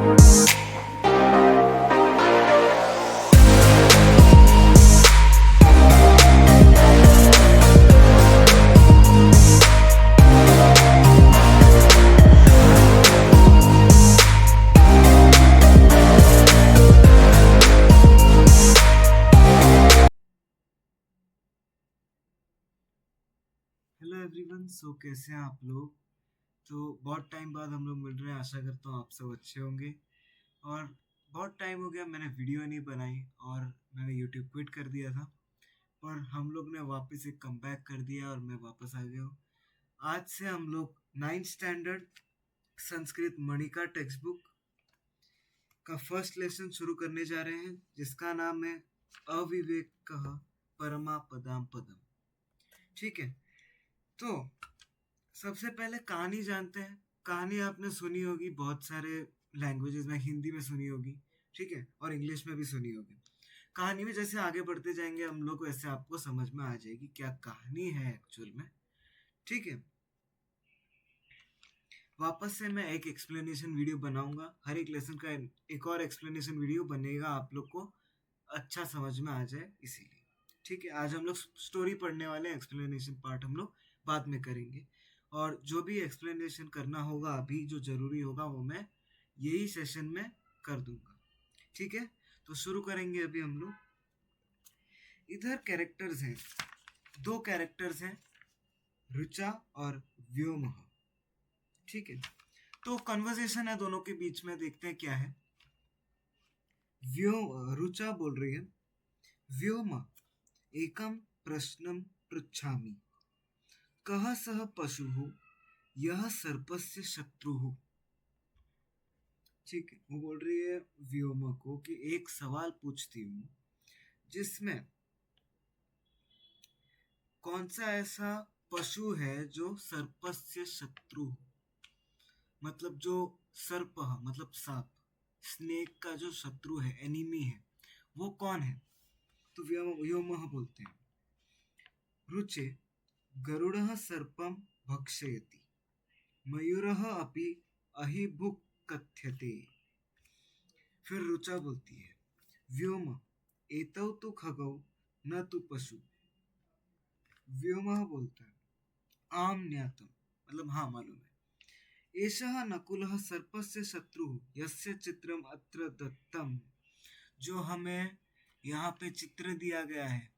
Hello everyone, सो कैसे हैं आप लोग। तो बहुत टाइम बाद हम लोग मिल रहे हैं। आशा करता हूँ आप सब अच्छे होंगे। और बहुत टाइम हो गया मैंने वीडियो नहीं बनाई और मैंने यूट्यूब क्विट कर दिया था। पर हम लोग ने वापस एक कमबैक कर दिया और मैं वापस आ गया हूँ। आज से हम लोग 9th standard Sanskrit Manika text book का फर्स्ट लेसन शुरू करने जा रहे हैं, जिसका नाम है अविवेक परमा पदाम पदम। ठीक है, तो सबसे पहले कहानी जानते हैं। कहानी आपने सुनी होगी बहुत सारे लैंग्वेजेस में, हिंदी में सुनी होगी, ठीक है, और इंग्लिश में भी सुनी होगी। कहानी में जैसे आगे बढ़ते जाएंगे हम लोग, वैसे आपको समझ में आ जाएगी क्या कहानी है एक्चुअल में। ठीक है, वापस से मैं एक एक्सप्लेनेशन वीडियो बनाऊंगा। हर एक लेसन का एक और एक्सप्लेनेशन वीडियो बनेगा, आप लोग को अच्छा समझ में आ जाए इसीलिए। ठीक है, आज हम लोग स्टोरी पढ़ने वाले हैं, एक्सप्लेनेशन पार्ट हम लोग बाद में करेंगे। और जो भी एक्सप्लेनेशन करना होगा अभी, जो जरूरी होगा वो मैं यही सेशन में कर दूंगा। ठीक है, तो शुरू करेंगे अभी हम लोग। इधर कैरेक्टर्स हैं, दो कैरेक्टर्स हैं, ऋचा और व्योमः। ठीक है, तो कन्वर्सेशन है दोनों के बीच में, देखते हैं क्या है। ऋचा बोल रही है, व्योम एकम प्रश्नम पृच्छामि, कः सः पशुः यह सर्पस्य शत्रुः। ठीक है, वो बोल रही है व्योम को कि एक सवाल पूछती हूँ जिसमें कौन सा ऐसा पशु है जो सर्पस्य शत्रु, मतलब जो सर्प मतलब सांप, स्नेक का जो शत्रु है, एनिमी है, वो कौन है। तो व्योमः बोलते हैं, रुचे गरुड़ः सर्पं भक्षयति, मयूरः अपि अहिभुक् कथ्यते। फिर रुचा बोलती है, व्योम एतौ तु खगौ न तु पशु। व्योमः बोलता है, आम ज्ञातम, मतलब हाँ मालूम है। एषः नकुलः सर्पस्य शत्रुः यस्य चित्रम अत्र दत्तम, जो हमें यहाँ पे चित्र दिया गया है।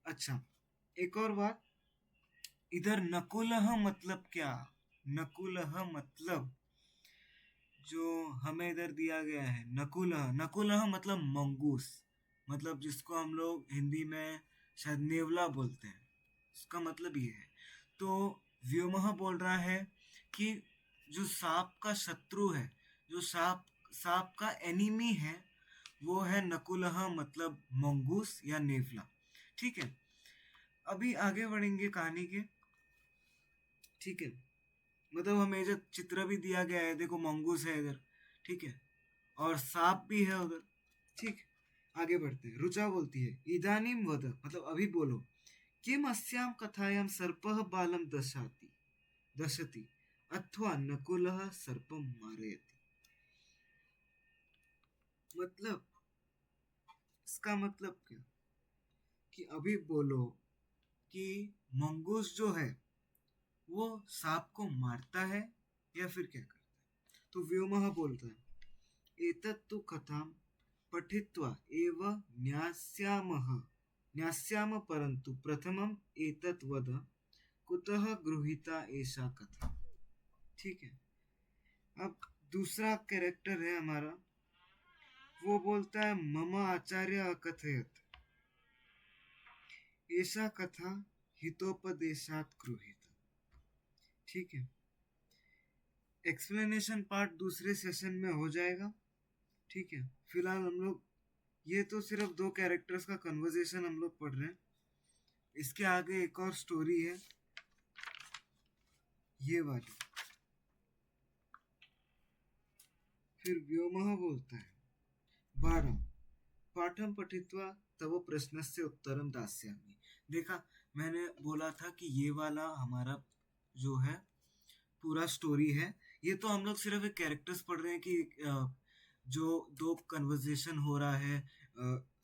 अच्छा, एक और बात, इधर नकुलः मतलब क्या। नकुलः मतलब जो हमें इधर दिया गया है, नकुलः, नकुलः मतलब मंगूस, मतलब जिसको हम लोग हिंदी में शायद नेवला बोलते हैं, उसका मतलब ये है। तो व्योमः बोल रहा है कि जो सांप का शत्रु है, जो सांप सांप का एनिमी है, वो है नकुलः मतलब मंगूस या नेवला। ठीक है, अभी आगे बढ़ेंगे कहानी के। ठीक है, मतलब हमें जो चित्र भी दिया गया है, देखो मंगूस है इधर, ठीक है, और सांप भी है उधर। ठीक, आगे बढ़ते हैं। रुचा बोलती है, इदानीम वद, मतलब अभी बोलो, किम अस्याम कथायाम सर्पः बालम दशति अथवा नकुलः सर्पं मारयति। मतलब इसका मतलब क्या, कि अभी बोलो कि मंगूस जो है वो सांप को मारता है या फिर क्या करता है। तो व्योमः बोलता है, एतत्तु कथां पठित्वा एव ज्ञास्यामः परन्तु प्रथमम् एतत् वद, कुतः गृहीता एषा कथा। ठीक है, अब दूसरा कैरेक्टर है हमारा, वो बोलता है, मम आचार्य अकथयत एषा कथा हितोपदेशात् गृहीता। ठीक है, एक्सप्लेनेशन पार्ट दूसरे सेशन में हो जाएगा। ठीक है, फिलहाल हम लोग ये तो सिर्फ दो कैरेक्टर्स का कन्वर्सेशन हम लोग पढ़ रहे हैं। इसके आगे एक और स्टोरी है, ये वाली। फिर व्योमः बोलता है, 12 पाठम पठित्वा तव प्रश्नस्य उत्तरम दास्यामि। देखा, मैंने बोला था कि ये वाला हमारा जो है पूरा स्टोरी है, ये तो हम लोग सिर्फ एक कैरेक्टर्स पढ़ रहे हैं कि जो दो कन्वर्सेशन हो रहा है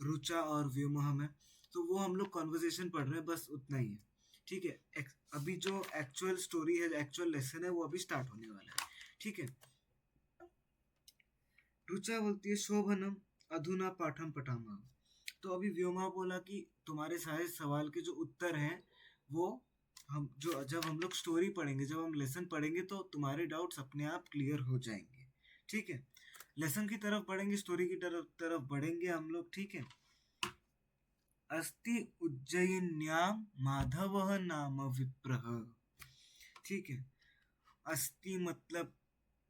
रुचा और व्योमोह में, तो वो हम लोग कन्वर्सेशन पढ़ रहे हैं, बस उतना ही है। ठीक है, अभी जो एक्चुअल स्टोरी है, एक्चुअल लेसन है, वो अभी स्टार्ट होने वाला है। ठीक है, रुचा बोलती है शोभनम अधुना पाठम पठामा। तो अभी व्योमा बोला कि तुम्हारे सारे सवाल के जो उत्तर हैं वो हम जो जब हम लोग स्टोरी पढ़ेंगे, जब हम लेसन पढ़ेंगे तो तुम्हारे डाउट्स अपने आप क्लियर हो जाएंगे। ठीक है, लेसन की तरफ बढ़ेंगे, स्टोरी की तरफ बढ़ेंगे हम लोग। ठीक है, अस्ति उज्जयिन्यां माधवः नाम विप्रः। ठीक है, अस्ति मतलब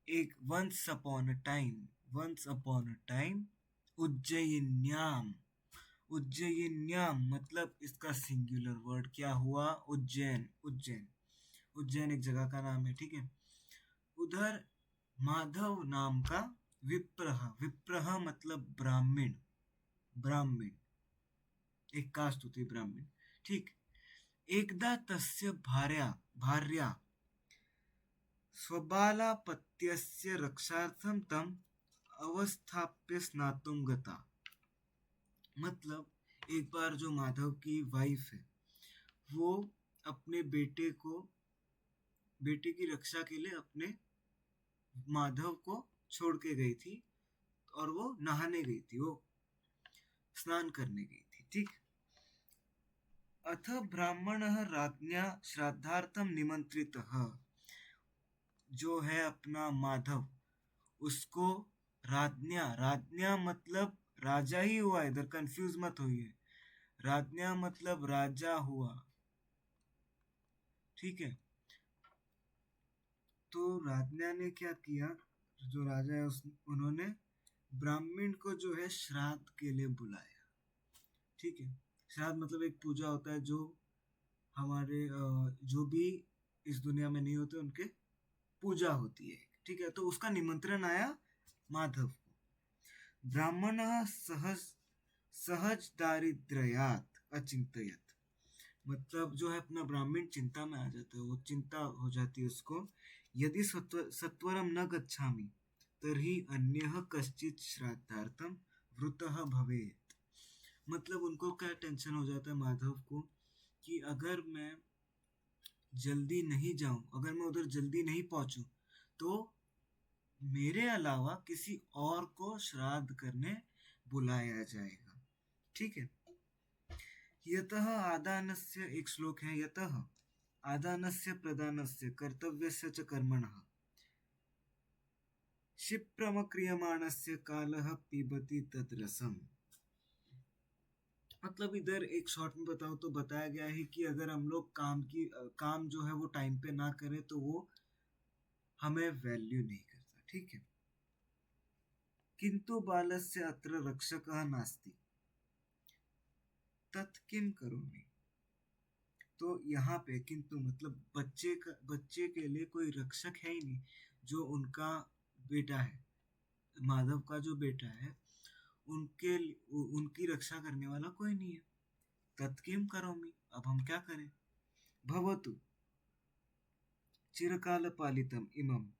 एक once upon a time, once upon a time उज्जयिन्याम, उज्जयिन्याम मतलब इसका सिंगुलर वर्ड क्या हुआ, उज्जैन। उज्जैन, उज्जैन एक जगह का नाम है। ठीक है, उधर माधव नाम का विप्रह, विप्रह मतलब ब्राह्मण, ब्राह्मण एक कास्ट होती है ब्राह्मण। ठीक, एकदा तस्य भार्या भार्या स्वबालापत्यस्य रक्षार्थं तम अवस्थाप्य स्नातुं गता। मतलब एक बार जो माधव की वाइफ है वो अपने बेटे की रक्षा के लिए अपने माधव को छोड़ के गई थी, और वो नहाने गई थी, वो स्नान करने गई थी। ठीक, अथ ब्राह्मणः राज्ञा श्राद्धार्थम निमंत्रितः। जो है अपना माधव, उसको राज्ञा, राज्ञा मतलब राजा ही हुआ, इधर कंफ्यूज मत होइए, राज्ञा मतलब राजा हुआ। ठीक है, तो राज्ञा ने क्या किया, जो राजा है उन्होंने ब्राह्मण को जो है श्राद्ध के लिए बुलाया। ठीक है, श्राद्ध मतलब एक पूजा होता है जो हमारे जो भी इस दुनिया में नहीं होते उनके पूजा होती है। ठीक है, तो उसका निमंत्रण आया माधव को। ब्राह्मण सहज सहज दारिद्र्यात अचिंतयत, मतलब जो है अपना ब्राह्मण चिंता में आ जाता है, वो चिंता हो जाती है उसको। यदि सत्वरम न गच्छामि तर्हि अन्यः कश्चित् श्राद्धार्थम वृतः भवेत्। मतलब उनको क्या टेंशन हो जाता है माधव को कि अगर मैं जल्दी नहीं जाऊं, अगर मैं उधर जल्दी नहीं पहुंचूं, तो मेरे अलावा किसी और को श्राद्ध करने बुलाया जाएगा। ठीक है, यतः आदानस्य एक श्लोक है, यतः आदानस्य प्रदानस्य कर्तव्यस्य च कर्मणः क्षिप्रमक्रियमाणस्य कालः पिबति तद्रसम्। मतलब इधर एक शॉर्ट में बताऊं तो बताया गया है कि अगर हम लोग काम जो है वो टाइम पे ना करें तो वो हमें वैल्यू नहीं करता। ठीक है, किंतु बालस्य अत्र रक्षकः नास्ति तत् किम करोमि। तो यहाँ पे किंतु मतलब बच्चे के लिए कोई रक्षक है ही नहीं, जो उनका बेटा है, माधव का जो बेटा है, उनकी रक्षा करने वाला कोई नहीं है। तत्किम करोमि, अब हम क्या करें। भवतु चिरकाल पालितम इमं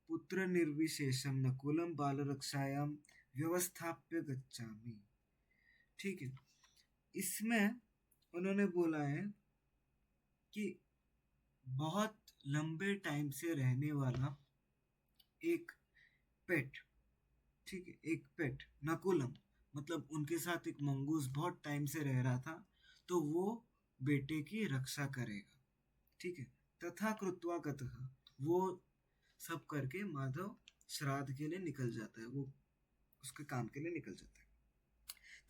पुत्र निर्विशेषम नकुलम बालरक्षायां व्यवस्थाप्य गच्छामि। ठीक है, इसमें उन्होंने बोला है कि बहुत लंबे टाइम से रहने वाला एक पेट, ठीक है, एक पेट नकुलम मतलब उनके साथ एक मंगूस बहुत टाइम से रह रहा था, तो वो बेटे की रक्षा करेगा। ठीक है, तथा कृत्वा गतः, वो सब करके माधव श्राद्ध के लिए निकल जाता है, वो उसके काम के लिए निकल जाता है।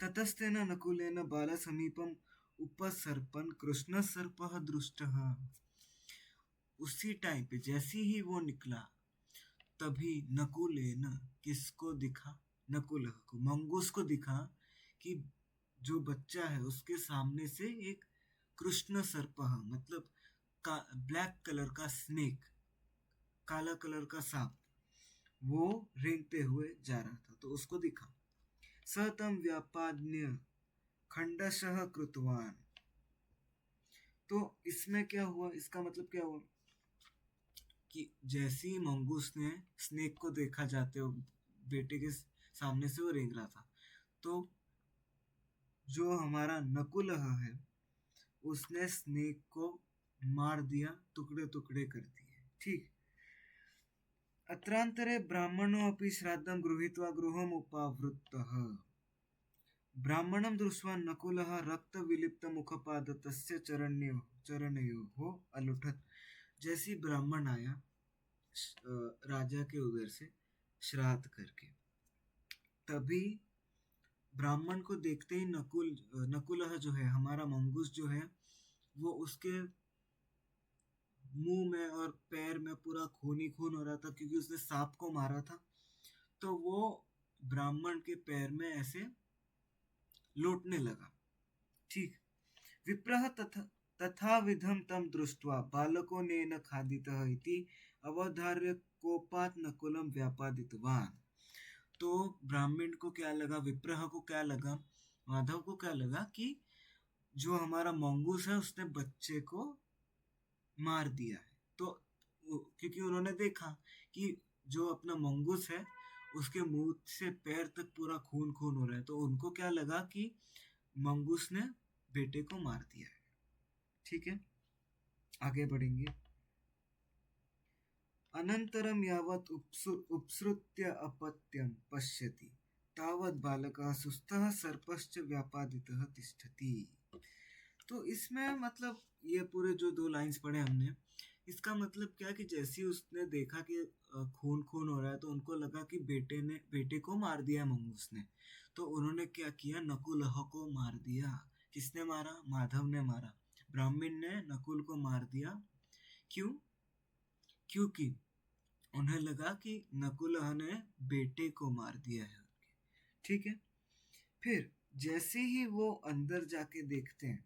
ततस्तेन नकुलेन बाल समीपम उपसर्पन कृष्ण सर्पः दृष्टः। उसी टाइम पे जैसे ही वो निकला, तभी नकुलेन किसको दिखा, नकुल को, मंगूस को दिखा कि जो बच्चा है उसके सामने से एक कृष्ण सर्पः मतलब ब्लैक कलर का स्नेक, काला कलर का सांप, वो रेंगते हुए जा रहा था, तो उसको दिखा। सतम व्यापाद्य खंडशः कृतवान। तो इसमें क्या हुआ, इसका मतलब क्या हुआ कि जैसे ही मंगूस ने स्नेक को देखा जाते हो बेटे के सामने से वो रेंग रहा था, तो जो हमारा नकुलह है उसने स्नेक को मार दिया, टुकड़े टुकड़े कर दिए। ठीक। अत्रांतरे ब्राह्मणो अपि श्राद्धं गृहीत्वा गृहम् उपावृत्तः। ब्राह्मणं दृष्ट्वा नकुलः रक्तविलिप्तमुखपादतस्य चरणयोः अलुठत्। जैसी ब्राह्मण आया राजा के उधर से श्राद्ध करके, तभी ब्राह्मण को देखते ही नकुलह जो है, हमारा मंगूस जो है, वो उसके मुंह में और पैर में पूरा खून ही खून हो रहा था, क्योंकि उसने सांप को मारा था। तो वो ब्राह्मण के पैर में ऐसे लौटने लगा। ठीक। विप्रः तथा विधम तम दृष्ट्वा बालको नेन खादितः इति अवधार्य कोपात् नकुलम व्यापादितवान्। तो ब्राह्मण को क्या लगा, विप्रह को क्या लगा, माधव को क्या लगा कि जो हमारा मंगूस है उसने बच्चे को मार दिया है। तो क्योंकि उन्होंने देखा कि जो अपना मंगूस है उसके मुंह से पैर तक पूरा खून खून हो रहा है, तो उनको क्या लगा कि मंगूस ने बेटे को मार दिया है। ठीक है, आगे बढ़ेंगे। अनंतरम यावत् उपसृत्य अपत्यं पश्यति तावत् बालकः सुस्थः सर्पश्च व्यापादितः तिष्ठति। तो इसमें मतलब ये पूरे जो 2 लाइंस पढ़े हमने, इसका मतलब क्या कि जैसे उसने देखा कि खून खून हो रहा है, तो उनको लगा कि बेटे को मार दिया मंगूस ने। तो उन्होंने क्या किया, नकुलह को मार दिया। किसने मारा? माधव ने मारा। ब्राह्मण ने नकुल को मार दिया। क्यों? क्योंकि उन्हें लगा कि नकुलह ने बेटे को मार दिया है। ठीक है। फिर जैसे ही वो अंदर जाके देखते हैं,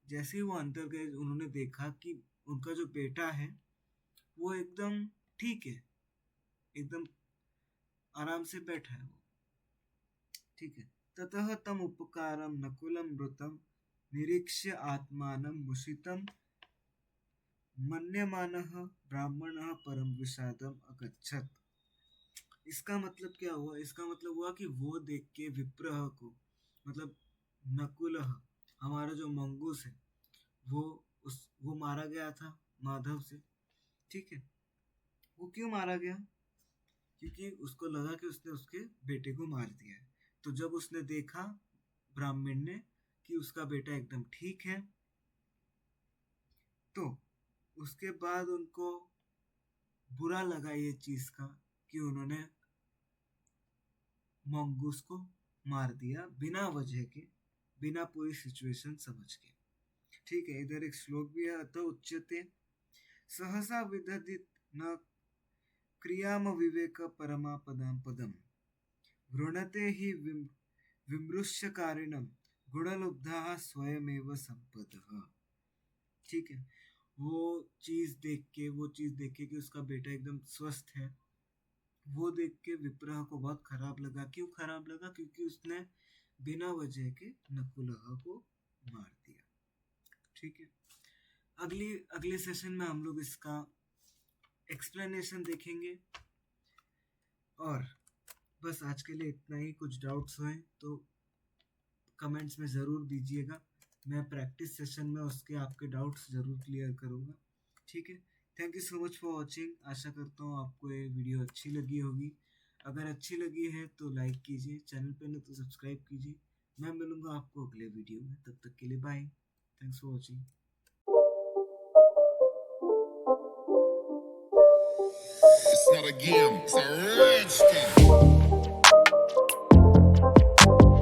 जैसे ही वो अंदर गए, उन्होंने देखा कि उनका जो बेटा है वो एकदम ठीक है, एकदम आराम से बैठा है वो। ठीक है। ततः तम उपकारम नकुलम मृतम निरीक्ष्य आत्मानं मुषितं मन्यमानः ब्राह्मणः परम विषादम अगच्छत्। इसका मतलब क्या हुआ? इसका मतलब हुआ कि वो देख के विप्रह को, मतलब नकुलह, हमारा जो मंगूस है, वो मारा गया था माधव से। ठीक है। वो क्यों मारा गया? क्योंकि उसको लगा कि उसने उसके बेटे को मार दिया है। तो जब उसने देखा ब्राह्मण ने कि उसका बेटा एकदम ठीक है, तो उसके बाद उनको बुरा लगा ये चीज का कि उन्होंने मंगूस को मार दिया बिना वजह के, बिना पूरी सिचुएशन समझ के। ठीक है। इधर एक श्लोक भी है। अतः उच्यते सहसा विदधित न क्रियाम विवेक परमापदां पदम वृणते ही विमृश्यकारिणम गुणलुब्धाः स्वयमेव संपदः। ठीक है। वो चीज देख के कि उसका बेटा एकदम स्वस्थ है, वो देख के विप्रह को बहुत खराब लगा। क्यों खराब लगा? क्योंकि उसने बिना वजह के नकुलह को मार दिया। ठीक है। अगले सेशन में हम लोग इसका एक्सप्लेनेशन देखेंगे। और बस आज के लिए इतना ही। कुछ डाउट्स हुए तो कमेंट्स में ज़रूर दीजिएगा। मैं प्रैक्टिस सेशन में उसके आपके डाउट्स ज़रूर क्लियर करूँगा। ठीक है। Thank you so much for watching. आशा करता हूँ आपको ये वीडियो अच्छी लगी होगी। अगर अच्छी लगी है तो लाइक कीजिए, चैनल पे न तो सब्सक्राइब कीजिए। मैं मिलूँगा आपको अगले वीडियो में। तब तक के लिए bye. Thanks for watching. It's not a game, it's a rich thing.